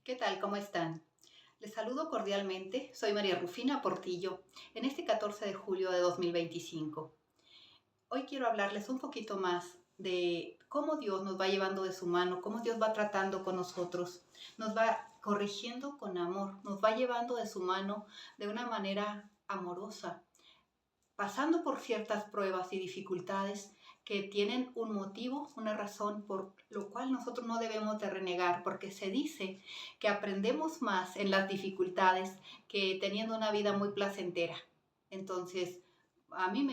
¿Qué tal? ¿Cómo están? Les saludo cordialmente. Soy María Rufina Portillo en este 14 de julio de 2025. Hoy quiero hablarles un poquito más de cómo Dios nos va llevando de su mano, cómo Dios va tratando con nosotros, nos va corrigiendo con amor, nos va llevando de su mano de una manera amorosa, pasando por ciertas pruebas y dificultades que tienen un motivo, una razón por lo cual nosotros no debemos de renegar, porque se dice que aprendemos más en las dificultades que teniendo una vida muy placentera. Entonces, a mí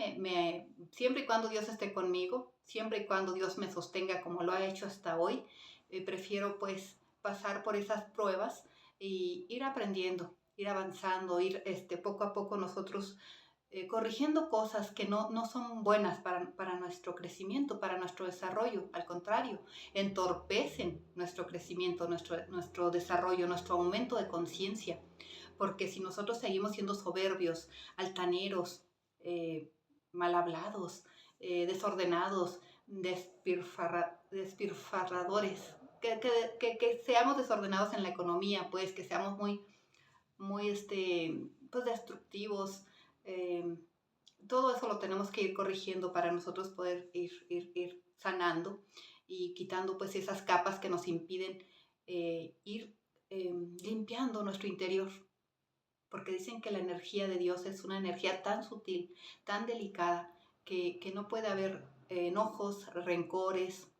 siempre y cuando Dios esté conmigo, siempre y cuando Dios me sostenga como lo ha hecho hasta hoy, prefiero pues pasar por esas pruebas y ir aprendiendo, ir avanzando, ir poco a poco nosotros corrigiendo cosas que no son buenas para nuestro crecimiento, para nuestro desarrollo. Al contrario, entorpecen nuestro crecimiento, nuestro desarrollo, nuestro aumento de conciencia. Porque si nosotros seguimos siendo soberbios, altaneros, mal hablados, desordenados, despilfarradores, que seamos desordenados en la economía, pues que seamos muy pues destructivos. eh, Todo eso lo tenemos que ir corrigiendo para nosotros poder ir sanando y quitando pues esas capas que nos impiden ir limpiando nuestro interior, porque dicen que la energía de Dios es una energía tan sutil, tan delicada, que no puede haber enojos, rencores,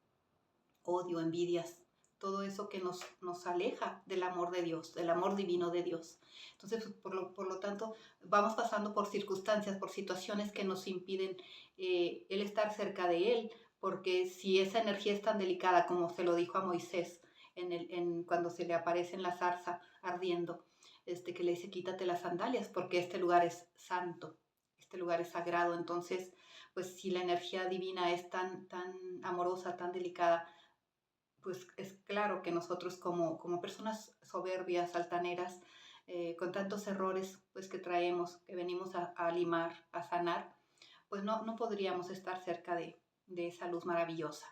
odio, envidias, todo eso que nos aleja del amor de Dios, del amor divino de Dios. Entonces, pues, por lo tanto, vamos pasando por circunstancias, por situaciones que nos impiden el estar cerca de Él, porque si esa energía es tan delicada como se lo dijo a Moisés cuando se le aparece en la zarza ardiendo, que le dice, quítate las sandalias, porque este lugar es santo, este lugar es sagrado. Entonces, pues si la energía divina es tan amorosa, tan delicada, pues es claro que nosotros como personas soberbias, altaneras, con tantos errores pues que traemos, que venimos a limar, a sanar, pues no podríamos estar cerca de esa luz maravillosa.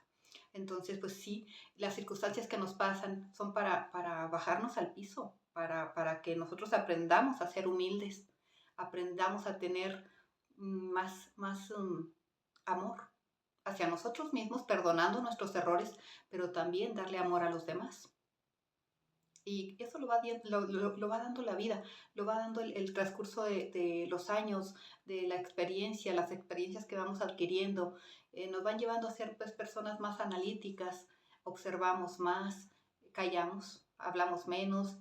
Entonces, pues sí, las circunstancias que nos pasan son para bajarnos al piso, para que nosotros aprendamos a ser humildes, aprendamos a tener más amor hacia nosotros mismos, perdonando nuestros errores, pero también darle amor a los demás. Y eso lo va dando la vida, lo va dando el transcurso de los años, de la experiencia, las experiencias que vamos adquiriendo, nos van llevando a ser pues, personas más analíticas, observamos más, callamos, hablamos menos,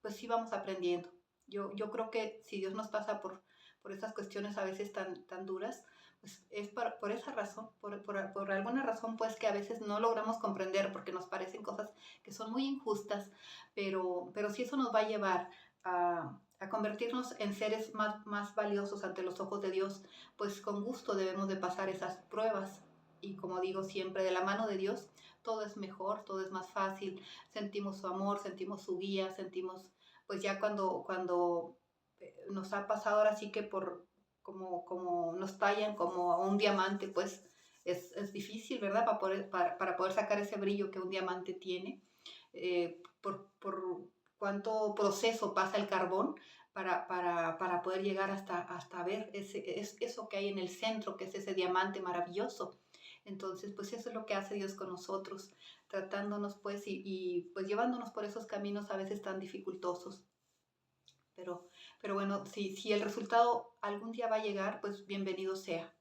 pues sí vamos aprendiendo. Yo creo que si Dios nos pasa por estas cuestiones a veces tan duras, pues es por esa razón, por alguna razón pues que a veces no logramos comprender porque nos parecen cosas que son muy injustas, pero si eso nos va a llevar a convertirnos en seres más valiosos ante los ojos de Dios, pues con gusto debemos de pasar esas pruebas. Y como digo siempre, de la mano de Dios, todo es mejor, todo es más fácil, sentimos su amor, sentimos su guía, sentimos, pues ya cuando nos ha pasado ahora sí que como nos tallan como un diamante, pues es difícil, ¿verdad? Para poder sacar ese brillo que un diamante tiene, por cuánto proceso pasa el carbón para poder llegar hasta ver eso que hay en el centro, que es ese diamante maravilloso. Entonces, pues eso es lo que hace Dios con nosotros, tratándonos pues y pues llevándonos por esos caminos a veces tan dificultosos. Pero, pero bueno, si el resultado algún día va a llegar, pues bienvenido sea.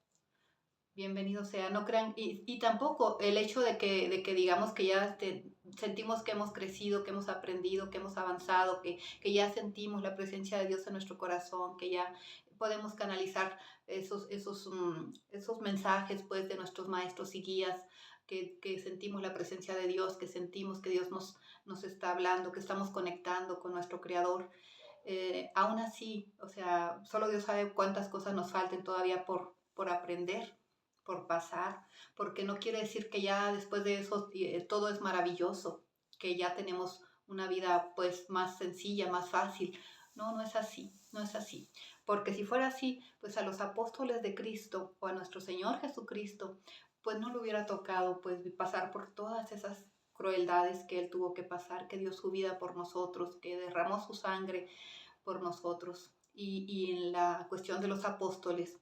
Bienvenido sea, no crean, y tampoco el hecho de que digamos que ya sentimos que hemos crecido, que hemos aprendido, que hemos avanzado, que ya sentimos la presencia de Dios en nuestro corazón, que ya podemos canalizar esos mensajes pues de nuestros maestros y guías, que sentimos la presencia de Dios, que sentimos que Dios nos está hablando, que estamos conectando con nuestro Creador. Aún así, o sea, solo Dios sabe cuántas cosas nos falten todavía por aprender, por pasar, porque no quiere decir que ya después de eso todo es maravilloso, que ya tenemos una vida pues más sencilla, más fácil. No, no es así, no es así. Porque si fuera así, pues a los apóstoles de Cristo o a nuestro Señor Jesucristo, pues no le hubiera tocado pues pasar por todas esas crueldades que Él tuvo que pasar, que dio su vida por nosotros, que derramó su sangre por nosotros. Y en la cuestión de los apóstoles,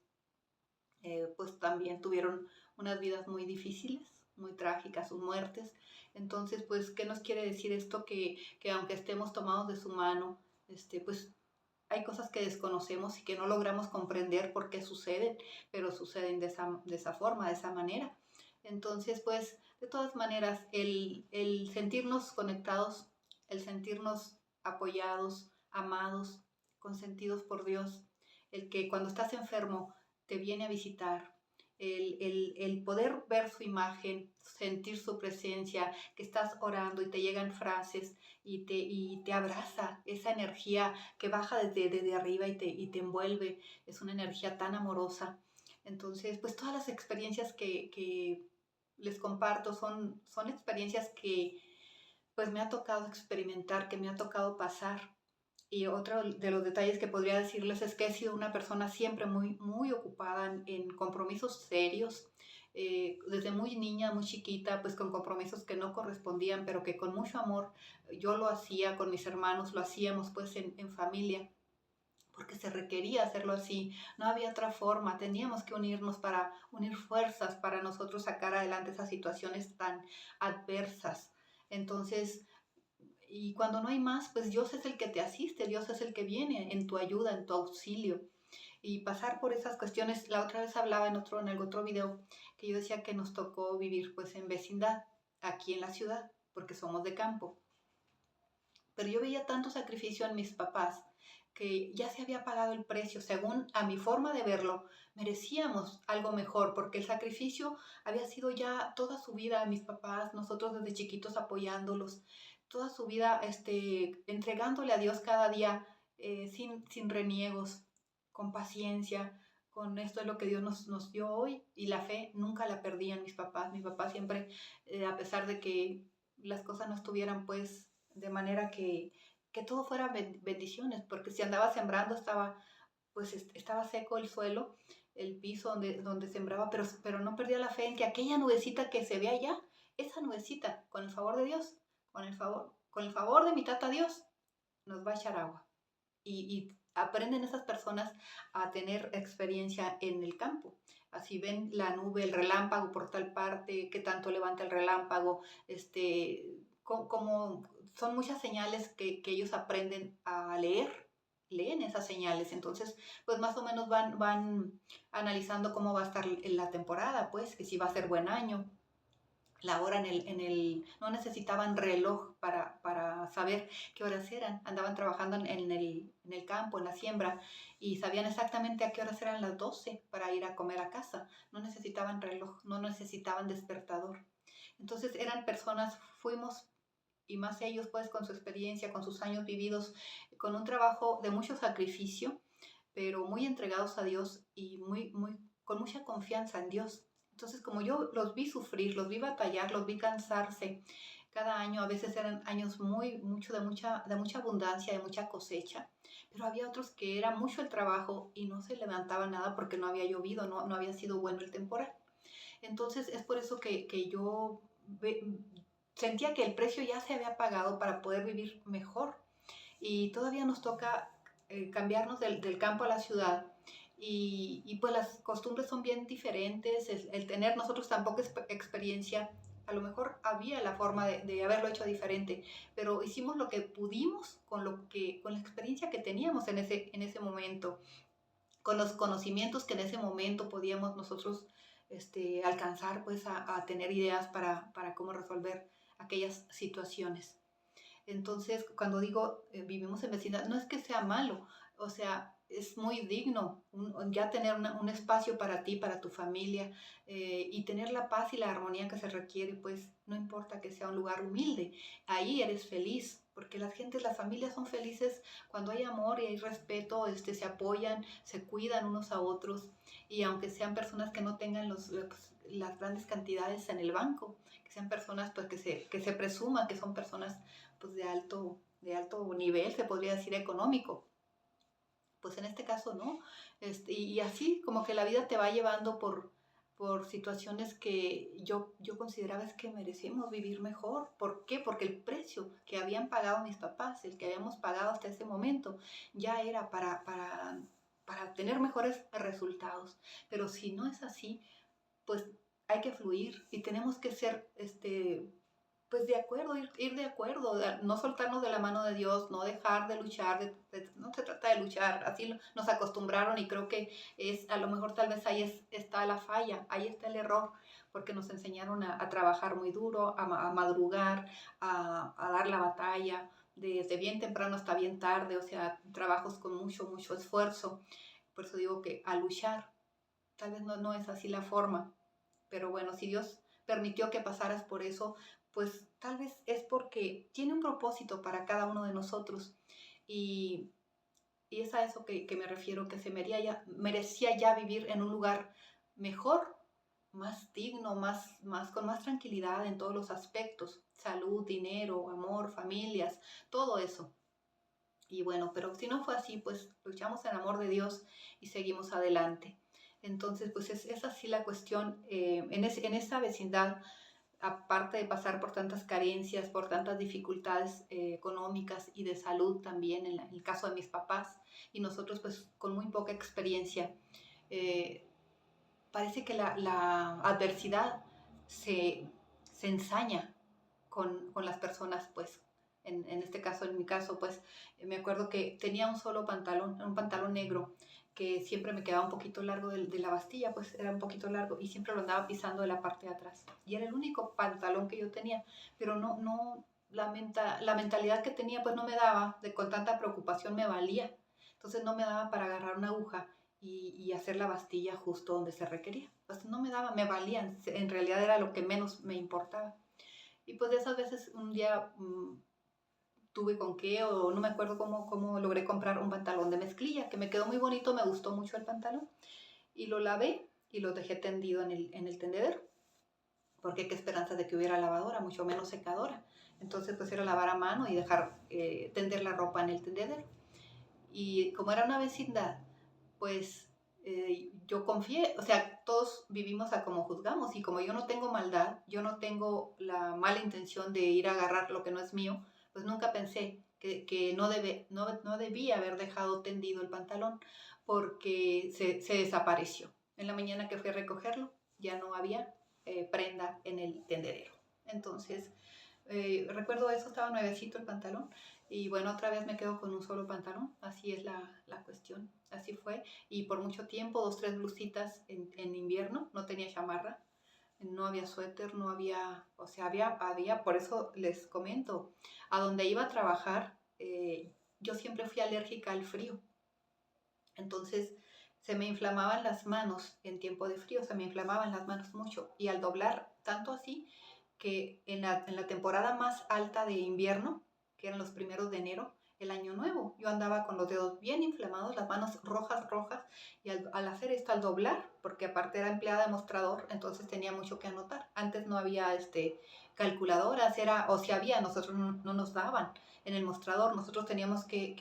pues también tuvieron unas vidas muy difíciles, muy trágicas, sus muertes. Entonces, pues, ¿qué nos quiere decir esto? Que aunque estemos tomados de su mano, pues hay cosas que desconocemos y que no logramos comprender por qué suceden, pero suceden de esa forma, de esa manera. Entonces, pues, de todas maneras, el sentirnos conectados, el sentirnos apoyados, amados, consentidos por Dios, el que cuando estás enfermo te viene a visitar, el poder ver su imagen, sentir su presencia, que estás orando y te llegan frases y te abraza esa energía que baja desde arriba y te envuelve, es una energía tan amorosa. Entonces, pues todas las experiencias que les comparto son experiencias que pues me ha tocado experimentar, que me ha tocado pasar. Y otro de los detalles que podría decirles es que he sido una persona siempre muy ocupada en compromisos serios, desde muy niña, muy chiquita, pues con compromisos que no correspondían, pero que con mucho amor yo lo hacía, con mis hermanos lo hacíamos pues en familia, porque se requería hacerlo así, no había otra forma, teníamos que unirnos para unir fuerzas para nosotros sacar adelante esas situaciones tan adversas. Entonces, y cuando no hay más, pues Dios es el que te asiste, Dios es el que viene en tu ayuda, en tu auxilio. Y pasar por esas cuestiones, la otra vez hablaba en el otro video, que yo decía que nos tocó vivir pues en vecindad, aquí en la ciudad, porque somos de campo. Pero yo veía tanto sacrificio en mis papás que ya se había pagado el precio. Según a mi forma de verlo, merecíamos algo mejor porque el sacrificio había sido ya toda su vida a mis papás, nosotros desde chiquitos apoyándolos, toda su vida entregándole a Dios cada día sin reniegos, con paciencia. Con esto es lo que Dios nos dio hoy y la fe nunca la perdían mis papás. Mi papá siempre, a pesar de que las cosas no estuvieran pues de manera que todo fuera bendiciones, porque si andaba sembrando pues estaba seco el suelo, el piso donde sembraba, pero no perdía la fe en que aquella nubecita que se ve allá, esa nubecita, con el favor de Dios, con el favor de mi tata Dios, nos va a echar agua. Y aprenden esas personas a tener experiencia en el campo. Así ven la nube, el relámpago por tal parte, qué tanto levanta el relámpago, como son muchas señales que ellos aprenden a leer, leen esas señales, entonces pues más o menos van analizando cómo va a estar la temporada, pues que si va a ser buen año, la hora no necesitaban reloj para saber qué horas eran, andaban trabajando en el campo, en la siembra, y sabían exactamente a qué horas eran las 12 para ir a comer a casa, no necesitaban reloj, no necesitaban despertador. Entonces eran personas, fuimos, y más ellos pues con su experiencia, con sus años vividos, con un trabajo de mucho sacrificio, pero muy entregados a Dios y con mucha confianza en Dios. Entonces, como yo los vi sufrir, los vi batallar, los vi cansarse, cada año a veces eran años de mucha abundancia, de mucha cosecha, pero había otros que era mucho el trabajo y no se levantaba nada porque no había llovido, no había sido bueno el temporal. Entonces, es por eso que yo sentía que el precio ya se había pagado para poder vivir mejor y todavía nos toca cambiarnos del campo a la ciudad y pues las costumbres son bien diferentes, el tener nosotros tan poca experiencia, a lo mejor había la forma de haberlo hecho diferente, pero hicimos lo que pudimos con la experiencia que teníamos en ese momento, con los conocimientos que en ese momento podíamos nosotros alcanzar pues a tener ideas para cómo resolver aquellas situaciones. Entonces, cuando digo vivimos en vecindad, no es que sea malo, o sea, es muy digno ya tener un espacio para ti, para tu familia, y tener la paz y la armonía que se requiere, pues no importa que sea un lugar humilde, ahí eres feliz, porque las familias son felices cuando hay amor y hay respeto, se apoyan, se cuidan unos a otros, y aunque sean personas que no tengan las grandes cantidades en el banco, que sean personas pues que se presuma que son personas pues de alto nivel, se podría decir económico. Pues en este caso no. Y así como que la vida te va llevando por situaciones que yo consideraba es que merecemos vivir mejor. ¿Por qué? Porque el precio que habían pagado mis papás, el que habíamos pagado hasta ese momento, ya era para tener mejores resultados. Pero si no es así, pues hay que fluir y tenemos que ser, pues de acuerdo, ir de acuerdo, no soltarnos de la mano de Dios, no dejar de luchar, no se trata de luchar, así nos acostumbraron y creo que es, a lo mejor tal vez ahí está la falla, ahí está el error, porque nos enseñaron a trabajar muy duro, a madrugar, a dar la batalla, desde bien temprano hasta bien tarde, o sea, trabajos con mucho, mucho esfuerzo. Por eso digo que a luchar, tal vez no es así la forma, pero bueno, si Dios permitió que pasaras por eso, pues tal vez es porque tiene un propósito para cada uno de nosotros. Y, y es a eso que me refiero, que merecía ya vivir en un lugar mejor, más digno, con más tranquilidad en todos los aspectos, salud, dinero, amor, familias, todo eso. Y bueno, pero si no fue así, pues luchamos en amor de Dios y seguimos adelante. Entonces, pues es así la cuestión. En esa vecindad, aparte de pasar por tantas carencias, por tantas dificultades económicas y de salud también, en el caso de mis papás, y nosotros pues con muy poca experiencia, eh, parece que la adversidad se, se ensaña con las personas, pues, en este caso, en mi caso, pues, me acuerdo que tenía un solo pantalón, un pantalón negro, que siempre me quedaba un poquito largo de la bastilla, pues era un poquito largo y siempre lo andaba pisando de la parte de atrás. Y era el único pantalón que yo tenía, pero la mentalidad que tenía pues no me daba, con tanta preocupación me valía. Entonces no me daba para agarrar una aguja y hacer la bastilla justo donde se requería. Pues no me daba, me valían, en realidad era lo que menos me importaba. Y pues de esas veces un día tuve con qué o no me acuerdo cómo logré comprar un pantalón de mezclilla que me quedó muy bonito, me gustó mucho el pantalón y lo lavé y lo dejé tendido en el tendedero porque qué esperanza de que hubiera lavadora, mucho menos secadora. Entonces pues era lavar a mano y dejar tender la ropa en el tendedero. Y como era una vecindad, pues yo confié, o sea, todos vivimos a como juzgamos y como yo no tengo maldad, yo no tengo la mala intención de ir a agarrar lo que no es mío, pues nunca pensé que no debía haber dejado tendido el pantalón porque se desapareció. En la mañana que fui a recogerlo, ya no había prenda en el tendedero. Entonces, recuerdo eso, estaba nuevecito el pantalón y bueno, otra vez me quedo con un solo pantalón, así es la cuestión, así fue. Y por mucho tiempo, dos, tres blusitas en invierno, no tenía chamarra, no había suéter, no había, o sea, por eso les comento, a donde iba a trabajar, yo siempre fui alérgica al frío, entonces se me inflamaban las manos en tiempo de frío, se me inflamaban las manos mucho y al doblar, tanto así que en la temporada más alta de invierno, que eran los primeros de enero, el año nuevo, yo andaba con los dedos bien inflamados, las manos rojas, rojas, y al hacer esto, al doblar, porque aparte era empleada de mostrador, entonces tenía mucho que anotar. Antes no había calculadoras, o si había, nosotros no nos daban en el mostrador, nosotros teníamos que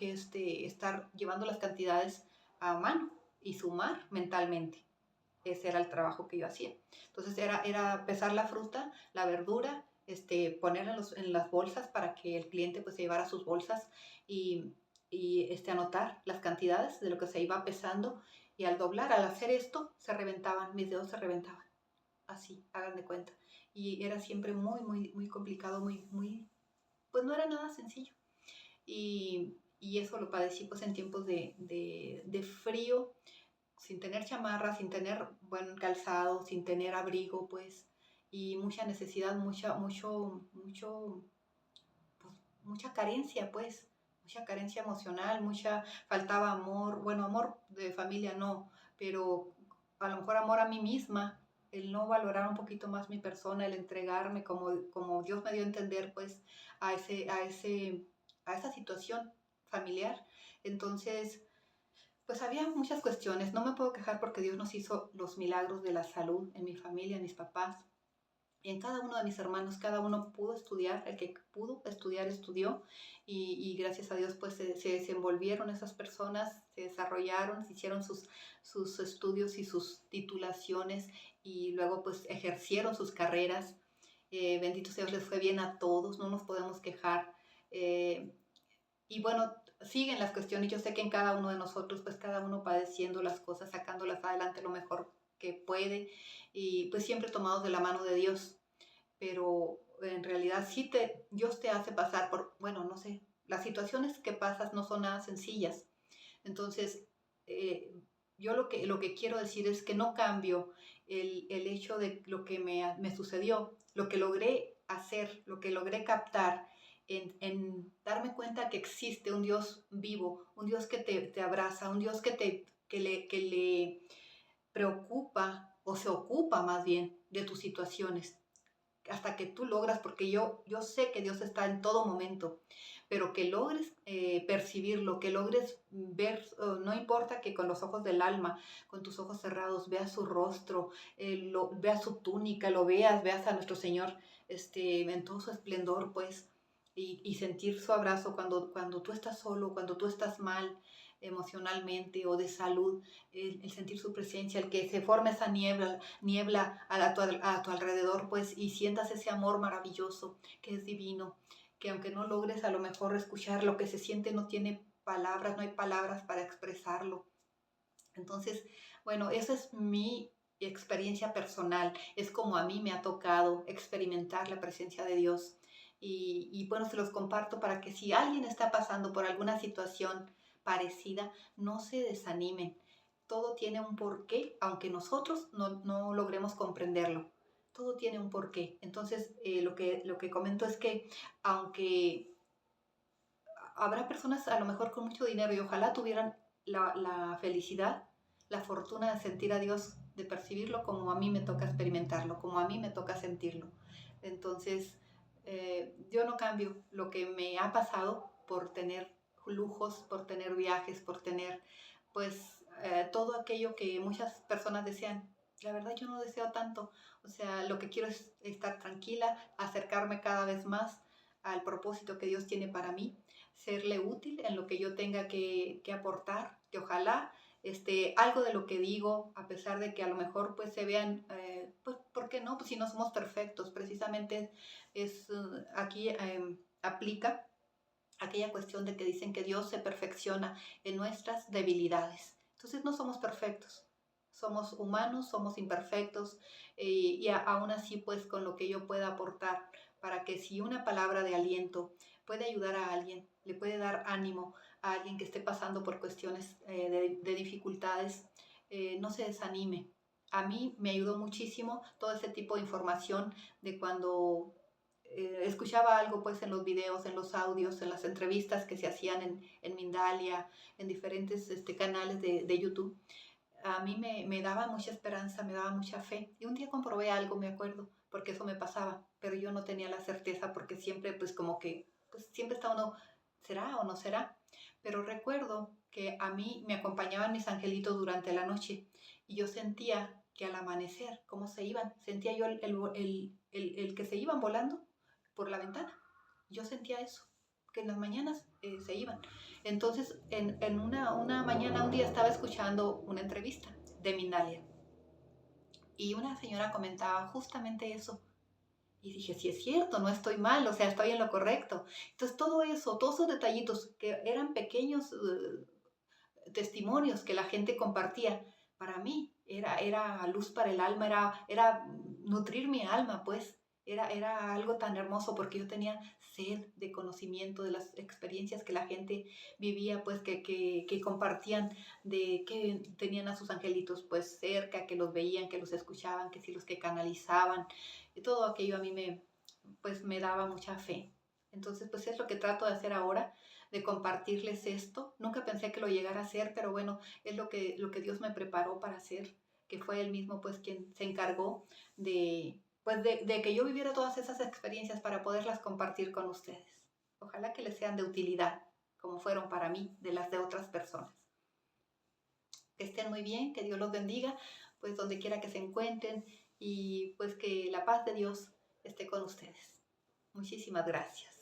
estar llevando las cantidades a mano y sumar mentalmente. Ese era el trabajo que yo hacía. Entonces era pesar la fruta, la verdura, ponerla en las bolsas para que el cliente pues se llevara sus bolsas y anotar las cantidades de lo que se iba pesando y al doblar, al hacer esto, se reventaban, mis dedos se reventaban. Así, hagan de cuenta. Y era siempre muy, muy, muy complicado, pues no era nada sencillo. Y eso lo padecí pues en tiempos de frío, sin tener chamarra, sin tener buen calzado, sin tener abrigo, pues, y mucha necesidad, pues, mucha carencia emocional, faltaba amor, bueno, amor de familia no, pero a lo mejor amor a mí misma, el no valorar un poquito más mi persona, el entregarme como Dios me dio a entender, pues, a esa situación familiar. Entonces, pues había muchas cuestiones. No me puedo quejar porque Dios nos hizo los milagros de la salud en mi familia, en mis papás. en cada uno de mis hermanos, cada uno pudo estudiar, el que pudo estudiar, estudió, y gracias a Dios pues se desenvolvieron esas personas, se desarrollaron, se hicieron sus estudios y sus titulaciones, y luego pues ejercieron sus carreras. Bendito sea Dios, les fue bien a todos, no nos podemos quejar. Eh, y bueno, siguen las cuestiones. Yo sé que en cada uno de nosotros, pues cada uno padeciendo las cosas, sacándolas adelante lo mejor que puede, y pues siempre tomados de la mano de Dios. Pero en realidad Dios te hace pasar por, bueno, no sé, las situaciones que pasas no son nada sencillas. Entonces, eh, yo lo que quiero decir es que no cambio el hecho de lo que me sucedió, lo que logré hacer, lo que logré captar, en darme cuenta que existe un Dios vivo, un Dios que te abraza, un Dios que le preocupa o se ocupa más bien de tus situaciones hasta que tú logras, porque yo sé que Dios está en todo momento, pero que logres percibirlo, que logres ver, no importa que con los ojos del alma, con tus ojos cerrados, veas su rostro, veas su túnica, veas a nuestro Señor en todo su esplendor, pues, y sentir su abrazo cuando tú estás solo, cuando tú estás mal emocionalmente o de salud, el sentir su presencia, el que se forme esa niebla a tu alrededor, pues, y sientas ese amor maravilloso que es divino, que aunque no logres a lo mejor escuchar lo que se siente, no tiene palabras, no hay palabras para expresarlo. Entonces, bueno, esa es mi experiencia personal, es como a mí me ha tocado experimentar la presencia de Dios. Bueno, se los comparto para que si alguien está pasando por alguna situación parecida, no se desanimen. Todo tiene un porqué, aunque nosotros no logremos comprenderlo. Todo tiene un porqué. Entonces, lo que comento es que aunque habrá personas a lo mejor con mucho dinero y ojalá tuvieran la felicidad, la fortuna de sentir a Dios, de percibirlo como a mí me toca experimentarlo, como a mí me toca sentirlo. Entonces, yo no cambio lo que me ha pasado por tener lujos, por tener viajes, por tener, pues, todo aquello que muchas personas desean. La verdad yo no deseo tanto, o sea, lo que quiero es estar tranquila, acercarme cada vez más al propósito que Dios tiene para mí, serle útil en lo que yo tenga que aportar, que ojalá algo de lo que digo, a pesar de que a lo mejor pues se vean, pues, ¿por qué no? Pues si no somos perfectos, precisamente aquí aplica aquella cuestión de que dicen que Dios se perfecciona en nuestras debilidades. Entonces no somos perfectos, somos humanos, somos imperfectos, aún así pues con lo que yo pueda aportar para que si una palabra de aliento puede ayudar a alguien, le puede dar ánimo a alguien que esté pasando por cuestiones de dificultades, no se desanime. A mí me ayudó muchísimo todo ese tipo de información de cuando escuchaba algo pues en los videos, en los audios, en las entrevistas que se hacían en Mindalia, en diferentes canales de YouTube. A mí me daba mucha esperanza, me daba mucha fe. Y un día comprobé algo, me acuerdo, porque eso me pasaba, pero yo no tenía la certeza porque siempre pues como que, pues siempre está uno, ¿será o no será? Pero recuerdo que a mí me acompañaban mis angelitos durante la noche y yo sentía que al amanecer, cómo se iban, sentía yo el que se iban volando por la ventana. Yo sentía eso, que en las mañanas se iban. Entonces, en una mañana, un día estaba escuchando una entrevista de Mindalia y una señora comentaba justamente eso. Y dije, sí es cierto, no estoy mal, o sea, estoy en lo correcto. Entonces, todo eso, todos esos detallitos que eran pequeños testimonios que la gente compartía, para mí era luz para el alma, era nutrir mi alma, pues. Era algo tan hermoso porque yo tenía sed de conocimiento de las experiencias que la gente vivía, pues que compartían, de que tenían a sus angelitos pues cerca, que los veían, que los escuchaban, que sí los que canalizaban, y todo aquello a mí pues me daba mucha fe. Entonces pues es lo que trato de hacer ahora, de compartirles esto. Nunca pensé que lo llegara a hacer, pero bueno, es lo que Dios me preparó para hacer, que fue Él mismo pues quien se encargó de que yo viviera todas esas experiencias para poderlas compartir con ustedes. Ojalá que les sean de utilidad, como fueron para mí, de las de otras personas. Que estén muy bien, que Dios los bendiga, pues donde quiera que se encuentren, y pues que la paz de Dios esté con ustedes. Muchísimas gracias.